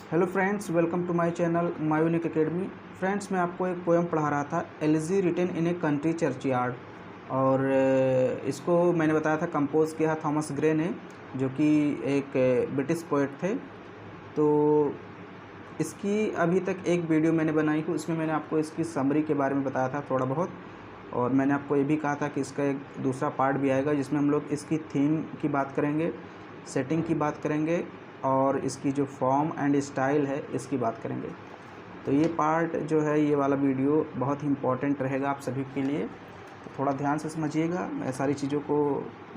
Hello friends, welcome to my channel My Unique Academy. Friends, मैं आपको एक पोएम पढ़ा रहा था, elegy written in a country churchyard. और इसको मैंने बताया था कंपोज़ किया थॉमस ग्रे ने, जो कि एक ब्रिटिश पोएट थे। तो इसकी अभी तक एक वीडियो मैंने बनाई थी, उसमें मैंने आपको इसकी समरी के बारे में बताया था थोड़ा बहुत। और मैंने आपको ये भी कहा था कि इसका एक दूसरा पार्ट भी आएगा, जिसमें हम लोग इसकी थीम की बात करेंगे, सेटिंग की बात करेंगे और इसकी जो फॉर्म एंड स्टाइल है इसकी बात करेंगे। तो ये पार्ट जो है, ये वाला वीडियो बहुत ही इम्पोर्टेंट रहेगा आप सभी के लिए, तो थोड़ा ध्यान से समझिएगा। मैं सारी चीज़ों को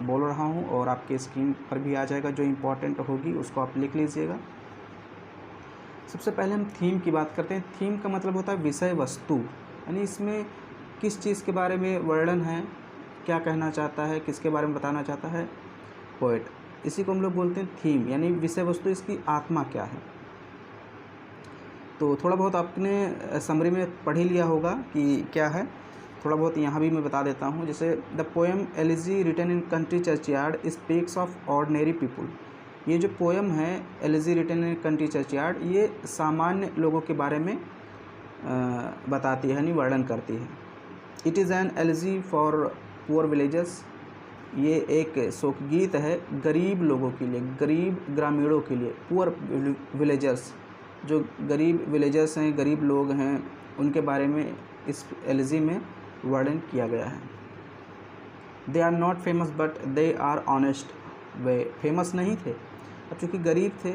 बोल रहा हूँ और आपके स्क्रीन पर भी आ जाएगा, जो इम्पोर्टेंट होगी उसको आप लिख लीजिएगा। सबसे पहले हम थीम की बात करते हैं। थीम का मतलब होता है विषय वस्तु, यानी इसमें किस चीज़ के बारे में वर्णन है, क्या कहना चाहता है, किसके बारे में बताना चाहता है पोएट, इसी को हम लोग बोलते हैं थीम, यानी विषय वस्तु, इसकी आत्मा क्या है। तो थोड़ा बहुत आपने समरी में पढ़ ही लिया होगा कि क्या है, थोड़ा बहुत यहाँ भी मैं बता देता हूँ। जैसे the poem elegy written in country churchyard speaks of ordinary people. ये जो पोएम है elegy written in country churchyard, ये सामान्य लोगों के बारे में बताती है, यानी वर्णन करती है। It is an elegy for poor villagers. ये एक शोकगीत है गरीब लोगों के लिए, गरीब ग्रामीणों के लिए। पुअर विलेजर्स, जो गरीब विलेजर्स हैं, गरीब लोग हैं, उनके बारे में इस एलिजी में वर्णन किया गया है। They are not famous but they are honest. वे फेमस नहीं थे, अब चूँकि गरीब थे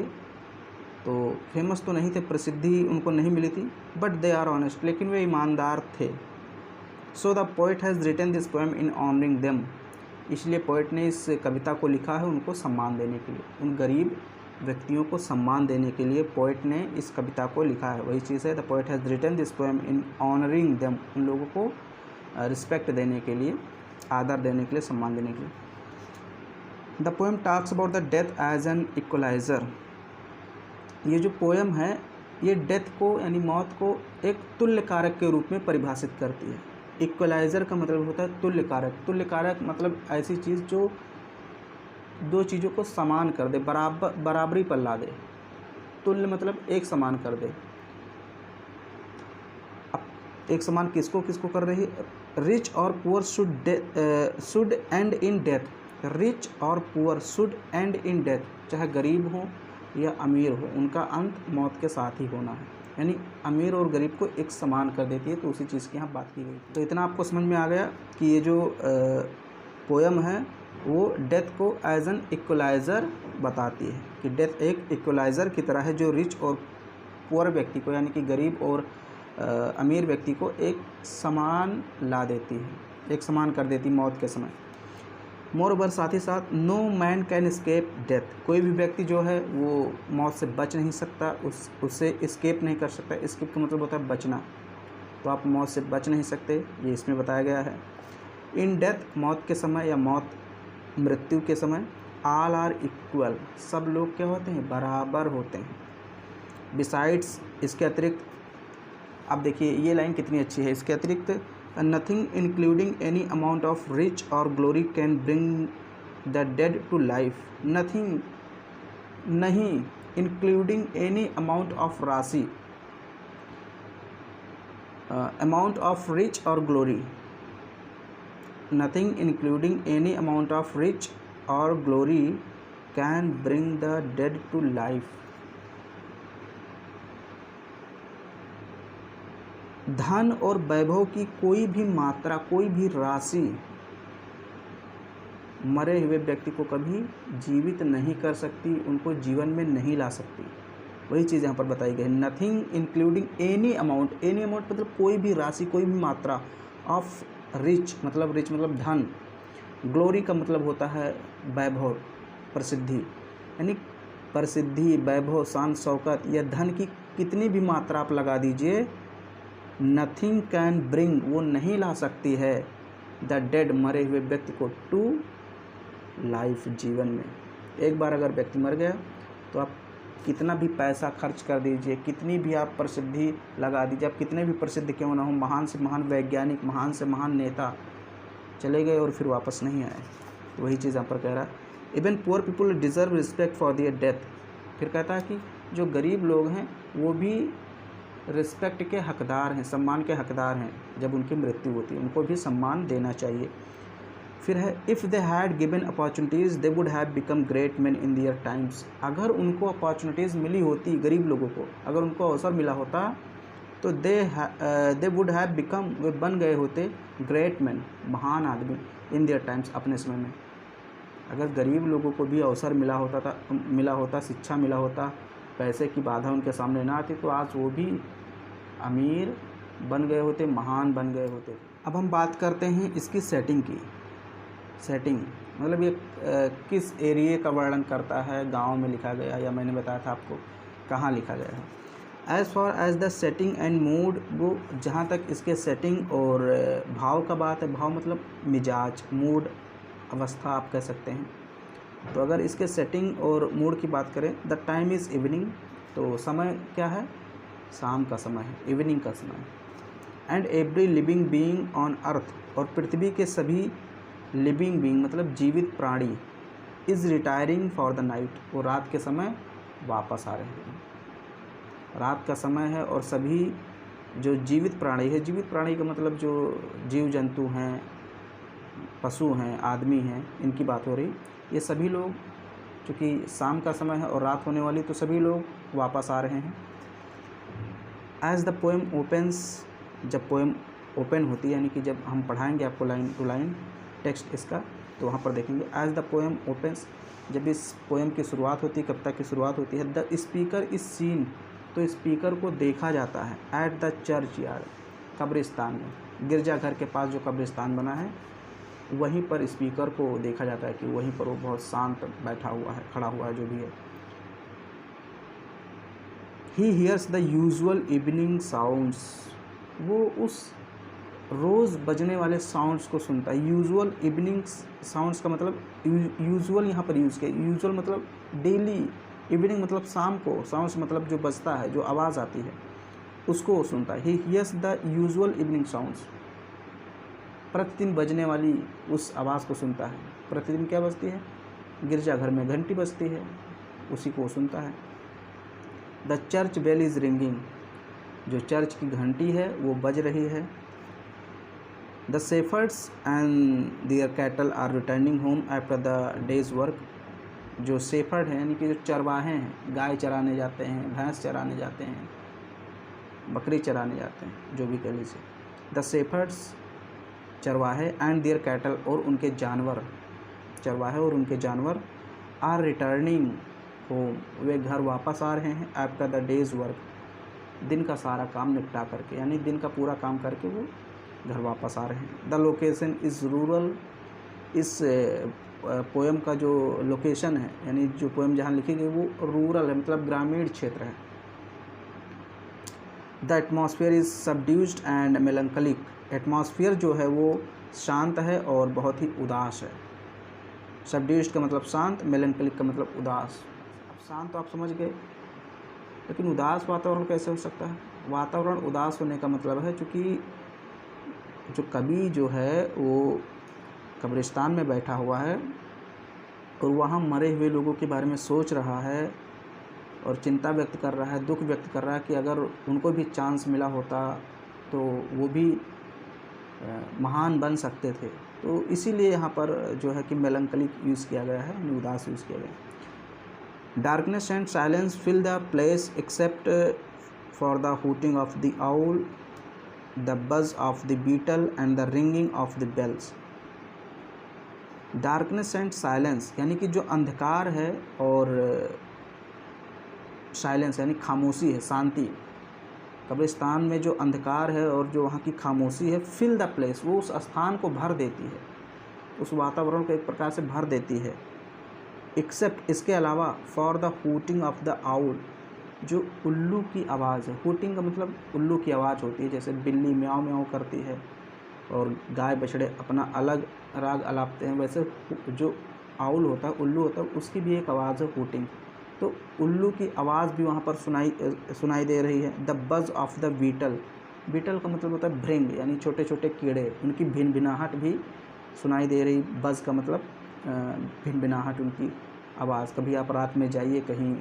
तो फेमस तो नहीं थे, प्रसिद्धि उनको नहीं मिली थी, बट दे आर ऑनेस्ट, लेकिन वे ईमानदार थे। So the poet has written this poem in honouring them. इसलिए पोएट ने इस कविता को लिखा है उनको सम्मान देने के लिए, उन गरीब व्यक्तियों को सम्मान देने के लिए पोएट ने इस कविता को लिखा है। वही चीज़ है, the poet has written this poem in honouring them, उन लोगों को रिस्पेक्ट देने के लिए, आदर देने के लिए, सम्मान देने के लिए। The poem talks about the death as an equaliser. ये जो पोएम है ये डेथ को, यानी मौत को, एक तुल्य कारक के रूप में परिभाषित करती है। इक्वलाइज़र का मतलब होता है तुल्य कारक। तुल्य कारक मतलब ऐसी चीज़ जो दो चीज़ों को समान कर दे, बराबरी पर ला दे। तुल्य मतलब एक समान कर दे। अब एक समान किसको किसको कर रही है? रिच और poor should end in death. Rich और poor should end in death, चाहे गरीब हो या अमीर हो, उनका अंत मौत के साथ ही होना है। यानी अमीर और गरीब को एक समान कर देती है, तो उसी चीज़ की यहाँ बात की गई। तो इतना आपको समझ में आ गया कि ये जो पोएम है वो डेथ को एज एन इक्वलाइज़र बताती है, कि डेथ एक इक्वलाइज़र की तरह है, जो रिच और पुअर व्यक्ति को, यानी कि गरीब और अमीर व्यक्ति को एक समान ला देती है, एक समान कर देती मौत के समय। मोर ओवर, साथ ही साथ, no man can escape death. कोई भी व्यक्ति जो है वो मौत से बच नहीं सकता, उससे एस्केप नहीं कर सकता। एस्केप का मतलब होता है बचना, तो आप मौत से बच नहीं सकते, ये इसमें बताया गया है। इन डेथ, मौत के समय या मृत्यु के समय, ऑल आर इक्वल, सब लोग क्या होते हैं? बराबर होते हैं। बिसाइड्स, इसके अतिरिक्त, अब देखिए ये लाइन कितनी अच्छी है। इसके अतिरिक्त, nothing including any amount of rich और glory can bring the dead to life. Nothing, नहीं, इंक्लूडिंग एनी अमाउंट ऑफ राशि, अमाउंट ऑफ रिच और glory. Nothing including any amount of rich और glory can bring the dead to life. धन और वैभव की कोई भी मात्रा, कोई भी राशि मरे हुए व्यक्ति को कभी जीवित नहीं कर सकती, उनको जीवन में नहीं ला सकती। वही चीज़ यहाँ पर बताई गई है। Nothing including any amount, any amount मतलब कोई भी राशि, कोई भी मात्रा, ऑफ रिच मतलब धन, ग्लोरी का मतलब होता है वैभव, प्रसिद्धि, यानी प्रसिद्धि, वैभव, शान शौकत या धन की कितनी भी मात्रा आप लगा दीजिए, नथिंग कैन ब्रिंग, वो नहीं ला सकती है, द डेड, मरे हुए व्यक्ति को, टू लाइफ, जीवन में। एक बार अगर व्यक्ति मर गया तो आप कितना भी पैसा खर्च कर दीजिए, कितनी भी आप प्रसिद्धि लगा दीजिए, आप कितने भी प्रसिद्ध क्यों ना हो, महान से महान वैज्ञानिक, महान से महान नेता चले गए और फिर वापस नहीं आए। वही चीज़ यहाँ पर कह रहा है। Even poor people deserve respect for their death. फिर कहता है कि जो गरीब लोग हैं वो भी रिस्पेक्ट के हकदार हैं, सम्मान के हकदार हैं। जब उनकी मृत्यु होती है उनको भी सम्मान देना चाहिए। फिर है if they had given opportunities they would have become great man in their times. अगर उनको अपॉर्चुनिटीज़ मिली होती, गरीब लोगों को अगर उनको अवसर मिला होता तो दे वुड हैव बिकम, वे बन गए होते ग्रेट मैन, महान आदमी, इन दियर टाइम्स, अपने समय में। अगर गरीब लोगों को भी अवसर मिला होता, शिक्षा मिला होता, पैसे की बाधा उनके सामने ना आती तो आज वो भी अमीर बन गए होते, महान बन गए होते। अब हम बात करते हैं इसकी सेटिंग की। सेटिंग मतलब ये किस एरिए का वर्णन करता है, गांव में लिखा गया या मैंने बताया था आपको कहाँ लिखा गया है। As far as the setting and mood, वो जहाँ तक इसके सेटिंग और भाव का बात है, भाव मतलब मिजाज, मूड, अवस्था आप कह सकते हैं। तो अगर इसके सेटिंग और मूड की बात करें, द टाइम इज़ इवनिंग, तो समय क्या है, शाम का समय है, इवनिंग का समय है। And every living being on earth, और पृथ्वी के सभी लिविंग बीइंग मतलब जीवित प्राणी, is retiring for the night, वो रात के समय वापस आ रहे हैं। रात का समय है और सभी जो जीवित प्राणी है, जीवित प्राणी का मतलब जो जीव जंतु हैं, पशु हैं, आदमी हैं, इनकी बात हो रही, ये सभी लोग, चूँकि शाम का समय है और रात होने वाली, तो सभी लोग वापस आ रहे हैं। एज़ द पोएम ओपन्स, जब पोएम ओपन होती है, यानी कि जब हम पढ़ाएंगे आपको लाइन टू लाइन टेक्स्ट इसका, तो वहाँ पर देखेंगे एज़ द पोएम ओपन्स, जब इस पोएम की शुरुआत होती है, कविता की शुरुआत होती है, द स्पीकर इज सीन, तो स्पीकर को देखा जाता है, एट द चर्च यार्ड, कब्रिस्तान में, गिरजाघर के पास जो कब्रिस्तान बना है वहीं पर स्पीकर को देखा जाता है कि वहीं पर वो बहुत शांत बैठा हुआ है, खड़ा हुआ है, जो भी है। He hears the usual evening sounds, वो उस रोज़ बजने वाले साउंड्स को सुनता है। यूजुअल इवनिंग साउंड्स का मतलब यूजुअल यहाँ पर यूज़ किया, यूजुअल मतलब डेली, इवनिंग मतलब शाम को, साउंड्स मतलब जो बजता है, जो आवाज़ आती है, उसको वो सुनता है। He hears the usual evening sounds, प्रतिदिन बजने वाली उस आवाज़ को सुनता है। प्रतिदिन क्या बजती है, गिरजाघर में घंटी बजती है, उसी को वो सुनता है। The church bell is ringing, जो चर्च की घंटी है वो बज रही है। The shepherds and their cattle are returning home after the day's work, जो शेफर्ड हैं यानी कि जो चरवाहे हैं, गाय चराने जाते हैं, भैंस चराने जाते हैं, बकरी चराने जाते हैं, जो भी कह लीजिए। द शेफर्ड्स, चरवाहे, एंड देयर कैटल, और उनके जानवर, चरवाहे और उनके जानवर, आर रिटर्निंग होम, वे घर वापस आ रहे हैं, आफ्टर द डेज वर्क, दिन का सारा काम निपटा करके, यानी दिन का पूरा काम करके वो घर वापस आ रहे हैं। द लोकेशन इज़ रूरल, इस पोएम का जो लोकेशन है, यानी जो पोएम जहाँ लिखी गई वो रूरल है, मतलब ग्रामीण क्षेत्र है। The atmosphere is subdued and melancholic, atmosphere जो है वो शांत है और बहुत ही उदास है। सबड्यूस्ड का मतलब शांत, मेलंकलिक का मतलब उदास। अब शांत तो आप समझ गए, लेकिन उदास वातावरण कैसे हो सकता है? वातावरण उदास होने का मतलब है चूँकि जो कवि जो है वो कब्रिस्तान में बैठा हुआ है और वहाँ मरे हुए लोगों के बारे में सोच रहा है और चिंता व्यक्त कर रहा है, दुख व्यक्त कर रहा है कि अगर उनको भी चांस मिला होता तो वो भी महान बन सकते थे। तो इसीलिए यहाँ पर जो है कि मेलंकलिक यूज़ किया गया है, उदास यूज़ किया गया। Darkness and silence fill the place except for the hooting of the owl, the buzz of the beetle and the ringing of the bells. Darkness and silence यानी कि जो अंधकार है और साइलेंस यानी खामोशी है, शांति। कब्रिस्तान में जो अंधकार है और जो वहाँ की खामोशी है, फिल द प्लेस, वो उस स्थान को भर देती है, उस वातावरण को एक प्रकार से भर देती है। एक्सेप्ट, इसके अलावा, for the hooting of the owl, जो उल्लू की आवाज़ है। हूटिंग का मतलब उल्लू की आवाज़ होती है, जैसे बिल्ली म्याऊं म्याऊं करती है और गाय बछड़े अपना अलग राग अलापते हैं, वैसे जो आउल होता है, उल्लू होता है, उसकी भी एक आवाज़ है हूटिंग। तो उल्लू की आवाज़ भी वहाँ पर सुनाई दे रही है। The buzz of the beetle, beetle का मतलब होता है भृंग, यानी छोटे छोटे कीड़े, उनकी भिनभिनाहट भी सुनाई दे रही। बज का मतलब भिनभिनाहट, उनकी आवाज़। कभी आप रात में जाइए कहीं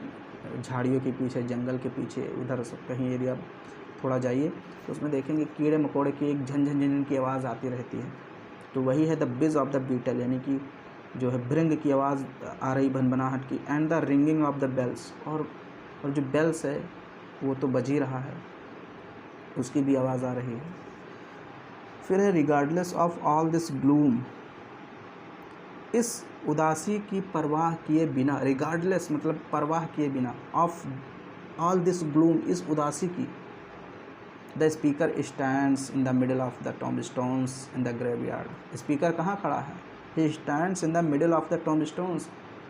झाड़ियों के पीछे, जंगल के पीछे, उधर सब कहीं एरिया थोड़ा जाइए तो उसमें देखेंगे कीड़े मकोड़े की एक झन झन झन की आवाज़ आती रहती है। तो वही है द बिज ऑफ द बीटल, यानी कि जो है भृंग की आवाज़ आ रही भनभनाहट की। And the ringing of the bells, और जो बेल्स है वो तो बज ही रहा है, उसकी भी आवाज़ आ रही है। फिर है regardless of all this gloom, इस उदासी की परवाह किए बिना, रिगार्डलेस मतलब परवाह किए बिना, ऑफ ऑल दिस ग्लूम, इस उदासी की, the speaker stands in the middle of the tombstones in the graveyard. Speaker कहाँ खड़ा है? He stands in the middle of the tombstones,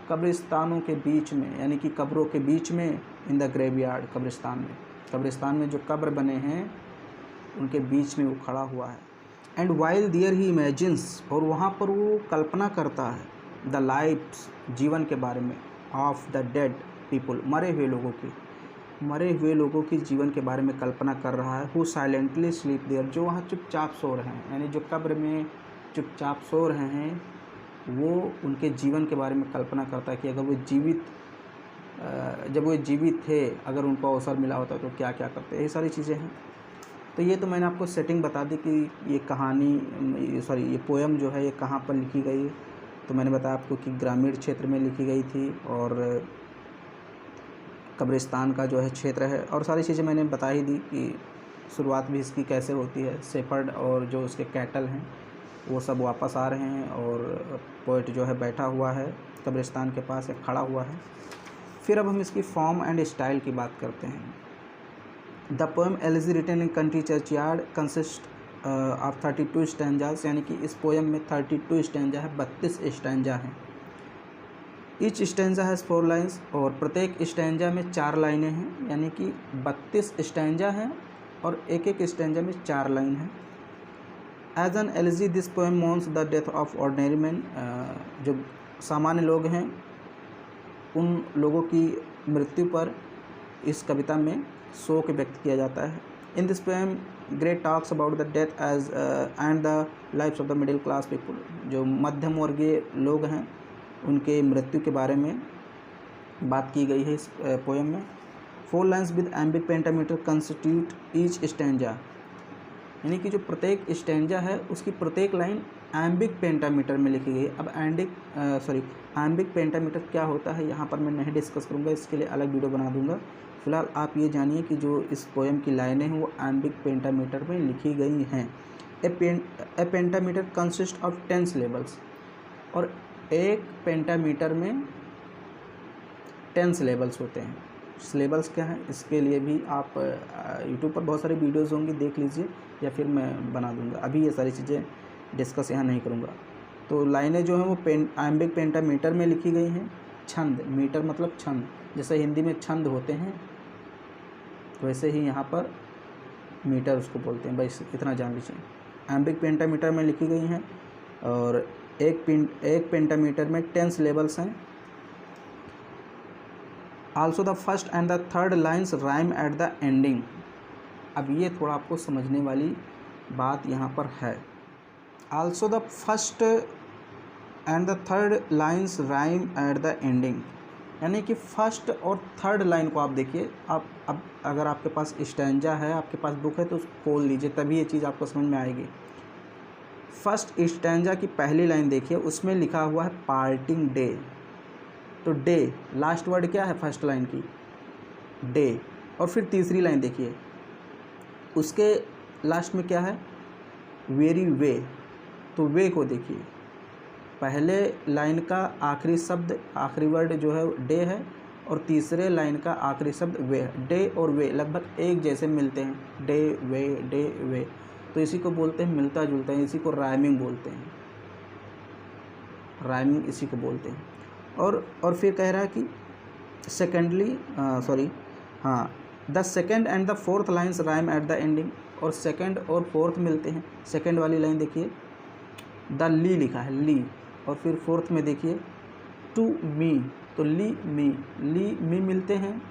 कब्रिस्तानों के बीच में, यानी कि कब्रों के बीच में, इन द ग्रेवयार्ड, कब्रिस्तान में जो कब्र बने हैं उनके बीच में वो खड़ा हुआ है। And while there he imagines, और वहाँ पर वो कल्पना करता है, द लाइफ्स, जीवन के बारे में, ऑफ द डेड पीपल, मरे हुए लोगों की जीवन के बारे में कल्पना कर रहा है। हु साइलेंटली स्लीप देयर, जो वहाँ चुपचाप सो रहे हैं, यानी जो कब्र में चुपचाप सो रहे हैं, वो उनके जीवन के बारे में कल्पना करता है कि अगर वो जब वो जीवित थे, अगर उनको अवसर मिला होता तो क्या क्या करते, ये सारी चीज़ें हैं। तो ये तो मैंने आपको सेटिंग बता दी कि ये कहानी, ये पोएम जो है ये कहाँ पर लिखी गई। तो मैंने बताया आपको कि ग्रामीण क्षेत्र में लिखी गई थी, और कब्रिस्तान का जो है क्षेत्र है, और सारी चीज़ें मैंने बता ही दी कि शुरुआत भी इसकी कैसे होती है। शेफर्ड और जो उसके कैटल हैं वो सब वापस आ रहे हैं, और पोएट जो है बैठा हुआ है कब्रिस्तान के पास, एक खड़ा हुआ है। फिर अब हम इसकी फॉर्म एंड स्टाइल की बात करते हैं। The poem elegy written in country churchyard consist of 32 stanzas, यानी कि इस पोएम में 32 स्टैंजा है, 32 स्टैंजा हैं। ईच स्टैंजा हैज़ 4 लाइन्स, और प्रत्येक स्टैंजा में 4 लाइनें हैं, यानी कि 32 स्टैंजा हैं और एक एक स्टैंजा में 4 लाइन हैं। As an elegy this poem mourns the death of ordinary man, जो सामान्य लोग हैं उन लोगों की मृत्यु पर इस कविता में शोक व्यक्त किया जाता है। In this poem great talks about the death age and the lifes of the middle class people, जो मध्यम वर्गीय लोग हैं उनके मृत्यु के बारे में बात की गई है इस पोएम में। 4 lines with iambic pentameter constitute each stanza, यानी कि जो प्रत्येक स्टैंजा है उसकी प्रत्येक लाइन एम्बिक पेंटामीटर में लिखी गई है। अब एम्बिक पेंटामीटर क्या होता है यहाँ पर मैं नहीं डिस्कस करूँगा, इसके लिए अलग वीडियो बना दूँगा। फिलहाल आप ये जानिए कि जो इस पोएम की लाइनें हैं वो एम्बिक पेंटामीटर में लिखी गई हैं। ए पेंटामीटर कंसिस्ट ऑफ 10 सिलेबल्स, और एक पेंटामीटर में 10 सिलेबल्स होते हैं। सिलेबल्स क्या है इसके लिए भी आप यूट्यूब पर बहुत सारी वीडियोज़ होंगी, देख लीजिए, या फिर मैं बना दूंगा। अभी ये सारी चीज़ें डिस्कस यहाँ नहीं करूँगा। तो लाइनें जो हैं वो एम्बिक पेंटामीटर में लिखी गई हैं। छंद, मीटर मतलब छंद, जैसे हिंदी में छंद होते हैं वैसे ही यहाँ पर मीटर उसको बोलते हैं, बस इतना जान लीजिए। एम्बिक पेंटामीटर में लिखी गई हैं, और एक पेंटामीटर में 10 सिलेबल्स हैं। Also the first and the third lines rhyme at the ending. अब ये थोड़ा आपको समझने वाली बात यहाँ पर है। Also the first and the third lines rhyme at the ending, यानी कि फर्स्ट और थर्ड लाइन को आप देखिए। आप अब अगर आपके पास स्टैंजा है, आपके पास बुक है, तो उसको खोल लीजिए, तभी ये चीज़ आपको समझ में आएगी। फर्स्ट स्टैंजा की पहली लाइन देखिए, उसमें लिखा हुआ है पार्टिंग डे। तो डे लास्ट वर्ड क्या है फर्स्ट लाइन की? डे। और फिर तीसरी लाइन देखिए, उसके लास्ट में क्या है? Very way. तो वे को देखिए, पहले लाइन का आखिरी शब्द, आखिरी वर्ड जो है डे है, और तीसरे लाइन का आखिरी शब्द वे। डे और वे लगभग एक जैसे मिलते हैं, डे वे, तो इसी को बोलते हैं मिलता जुलता है, इसी को राइमिंग बोलते हैं। राइमिंग इसी को बोलते हैं। और फिर कह रहा है कि the second and the fourth lines rhyme at the ending, और सेकेंड और फोर्थ मिलते हैं। सेकेंड वाली लाइन देखिए, द ली लिखा है, ली, और फिर फोर्थ में देखिए टू मी, तो ली मी मिलते हैं,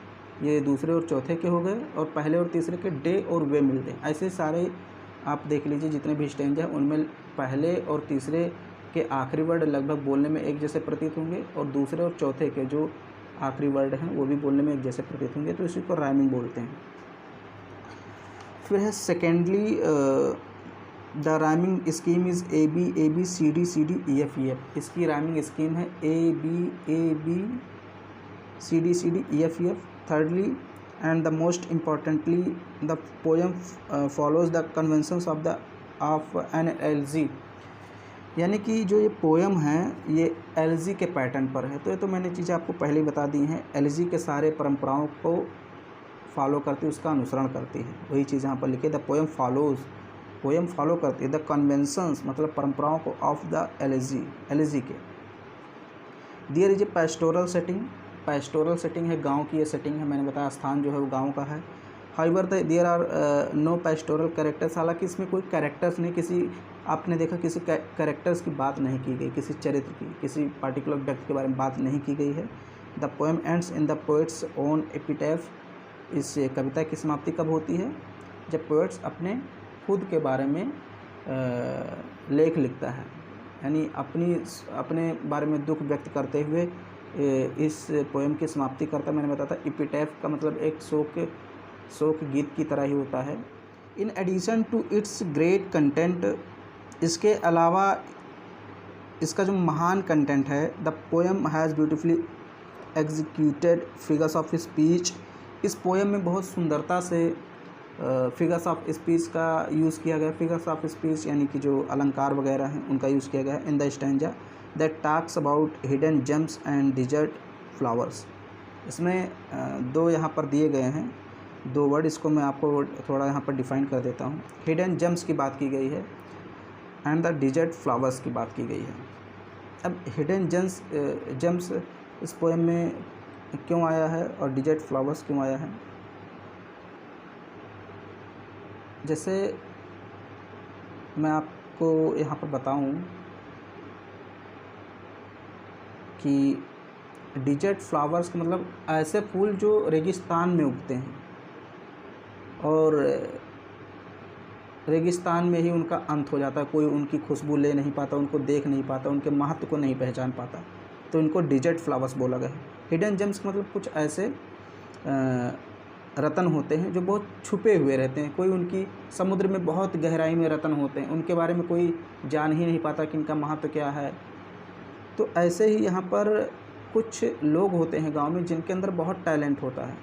ये दूसरे और चौथे के हो गए, और पहले और तीसरे के डे और वे मिलते हैं। ऐसे सारे आप देख लीजिए, जितने भी स्टैंजा हैं उनमें पहले और तीसरे के आखिरी वर्ड लगभग बोलने में एक जैसे प्रतीत होंगे, और दूसरे और चौथे के जो आखिरी वर्ड हैं वो भी बोलने में एक जैसे प्रतीत होंगे, तो इसी को राइमिंग बोलते हैं। फिर है secondly the rhyming scheme is A B C D E F. इसकी राइमिंग स्कीम है A B C D E F. Thirdly and the most importantly the poem follows the conventions of an elegy, यानी कि जो ये poem है ये L G के pattern पर है। तो ये तो मैंने चीज़ें आपको पहले ही बता दी हैं, एल जी के सारे परंपराओं को फॉलो करती है, उसका अनुसरण करती है। वही चीज़ यहाँ पर लिखी, the poem follows, poem follow करती है द कन्वेंशंस मतलब परंपराओं को ऑफ द एल जी के। There is a pastoral setting, pastoral setting है, गांव की ये सेटिंग है, मैंने बताया स्थान जो है वो गांव का है। However there are no pastoral characters, हालांकि इसमें कोई कैरेक्टर्स नहीं, किसी आपने देखा किसी कैरेक्टर्स की बात नहीं की गई, किसी चरित्र की, किसी पार्टिकुलर व्यक्ति के बारे में बात नहीं की गई है। The poem ends in the poet's own epitaph, इस कविता की समाप्ति कब होती है? जब पोएट्स अपने खुद के बारे में लेख लिखता है, यानी अपने बारे में दुख व्यक्त करते हुए इस पोएम की समाप्ति करता है। मैंने बताया था एपिटैफ का मतलब एक शोक गीत की तरह ही होता है। In addition to its great content, इसके अलावा इसका जो महान कंटेंट है, the poem has beautifully executed figures of speech, इस पोएम में बहुत सुंदरता से फिगर्स ऑफ स्पीच का यूज़ किया गया। फिगर्स ऑफ स्पीच यानी कि जो अलंकार वगैरह हैं उनका यूज़ किया गया है। In the stanza that talks about hidden gems and desert flowers, इसमें दो यहाँ पर दिए गए हैं, दो वर्ड, इसको मैं आपको थोड़ा यहाँ पर डिफ़ाइन कर देता हूँ। हिडन जेम्स की बात की गई है एंड द डिजर्ट फ्लावर्स की बात की गई है। अब हिडन जेम्स इस पोएम में क्यों आया है और डिजर्ट फ्लावर्स क्यों आया है? जैसे मैं आपको यहाँ पर बताऊँ कि डिजर्ट फ्लावर्स का मतलब ऐसे फूल जो रेगिस्तान में उगते हैं और रेगिस्तान में ही उनका अंत हो जाता है, कोई उनकी खुशबू ले नहीं पाता, उनको देख नहीं पाता, उनके महत्व को नहीं पहचान पाता, तो इनको डिजर्ट फ्लावर्स बोला गया है। हिडन जेम्स का मतलब कुछ ऐसे रत्न होते हैं जो बहुत छुपे हुए रहते हैं, कोई उनकी समुद्र में बहुत गहराई में रत्न होते हैं, उनके बारे में कोई जान ही नहीं पाता कि इनका महत्व क्या है। तो ऐसे ही यहाँ पर कुछ लोग होते हैं गांव में जिनके अंदर बहुत टैलेंट होता है,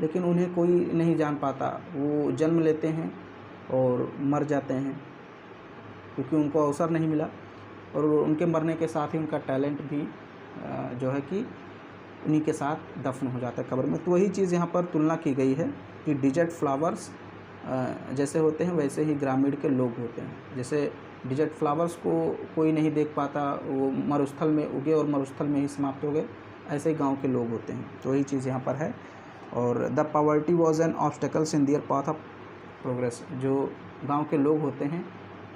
लेकिन उन्हें कोई नहीं जान पाता, वो जन्म लेते हैं और मर जाते हैं क्योंकि उनको अवसर नहीं मिला, और उनके मरने के साथ ही उनका टैलेंट भी जो है कि उन्हीं के साथ दफन हो जाता है कब्र में। तो वही चीज़ यहाँ पर तुलना की गई है कि डिजर्ट फ्लावर्स जैसे होते हैं वैसे ही ग्रामीण के लोग होते हैं। जैसे डिजर्ट फ्लावर्स को कोई नहीं देख पाता, वो मरुस्थल में उगे और मरुस्थल में ही समाप्त हो गए, ऐसे ही गाँव के लोग होते हैं। तो वही चीज़ यहाँ पर है। और the poverty was an obstacles in their path of progress, जो गांव के लोग होते हैं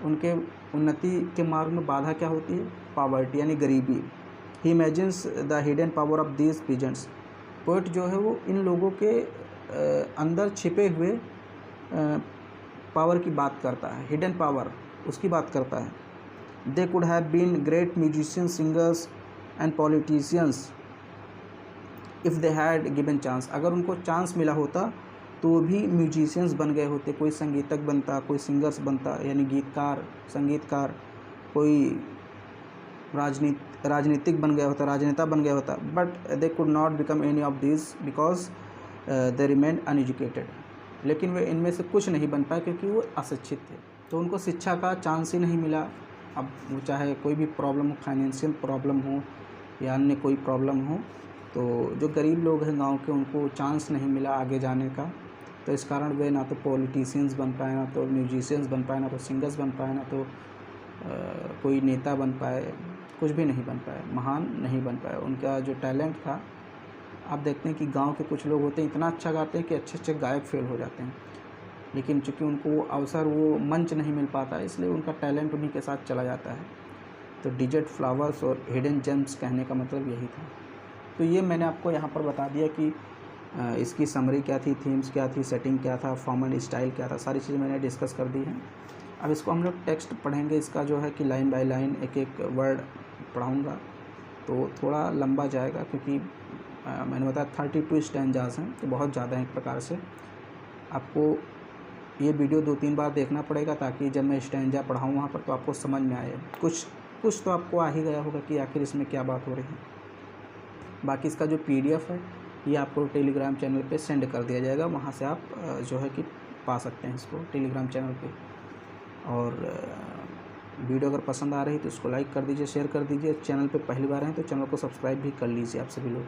उनके उन्नति के मार्ग में बाधा क्या होती है? पॉवर्टी यानी गरीबी। He imagines the hidden power of these peasants, poet जो है वो इन लोगों के अंदर छिपे हुए पावर की बात करता है, हिडन पावर उसकी बात करता है। They could have been great musicians, singers and politicians if they had given chance, अगर उनको चांस मिला होता तो वो भी म्यूजिशियंस बन गए होते, कोई संगीतक बनता, कोई सिंगर्स बनता यानी गीतकार, संगीतकार, कोई राजनीतिक बन गया होता, राजनेता बन गया होता। But they could not become any of this because they remain uneducated, लेकिन वे इनमें से कुछ नहीं बन पाए क्योंकि वो अशिक्षित थे, तो उनको शिक्षा का चांस ही नहीं मिला। अब वो चाहे कोई भी प्रॉब्लम हो, फाइनेंशियल प्रॉब्लम हो या अन्य कोई प्रॉब्लम हो, तो जो गरीब लोग हैं गांव के उनको चांस नहीं मिला आगे जाने का, तो इस कारण वे ना तो पॉलिटिशियंस बन पाए, ना तो म्यूजिशियंस बन पाए, ना तो सिंगर्स बन पाए, ना तो कोई नेता बन पाए, कुछ भी नहीं बन पाए, महान नहीं बन पाए। उनका जो टैलेंट था, आप देखते हैं कि गांव के कुछ लोग होते हैं इतना अच्छा गाते हैं कि अच्छे अच्छे गायक फेल हो जाते हैं, लेकिन चूँकि उनको अवसर, वो मंच नहीं मिल पाता, इसलिए उनका टैलेंट उन्हीं के साथ चला जाता है। तो डिजर्ट फ्लावर्स और हिडन जेम्स कहने का मतलब यही था। तो ये मैंने आपको यहाँ पर बता दिया कि इसकी समरी क्या थी, थीम्स क्या थी, सेटिंग क्या था, फॉर्म एंड स्टाइल क्या था, सारी चीज़ें मैंने डिस्कस कर दी हैं। अब इसको हम लोग टेक्स्ट पढ़ेंगे, इसका जो है कि लाइन बाय लाइन एक एक वर्ड पढ़ाऊँगा, तो थोड़ा लंबा जाएगा क्योंकि मैंने बताया 32 स्टैंजास हैं, तो बहुत ज़्यादा हैं एक प्रकार से। आपको ये वीडियो 2-3 बार देखना पड़ेगा ताकि जब मैं स्टैंजा पढ़ाऊँ वहाँ पर तो आपको समझ में आए। कुछ तो आपको आ ही गया होगा कि आखिर इसमें क्या बात हो रही है। बाकी इसका जो PDF है ये आपको टेलीग्राम चैनल पे सेंड कर दिया जाएगा, वहाँ से आप जो है कि पा सकते हैं इसको टेलीग्राम चैनल पे। और वीडियो अगर पसंद आ रही तो इसको लाइक कर दीजिए, शेयर कर दीजिए। चैनल पे पहली बार हैं तो चैनल को सब्सक्राइब भी कर लीजिए आप सभी लोग।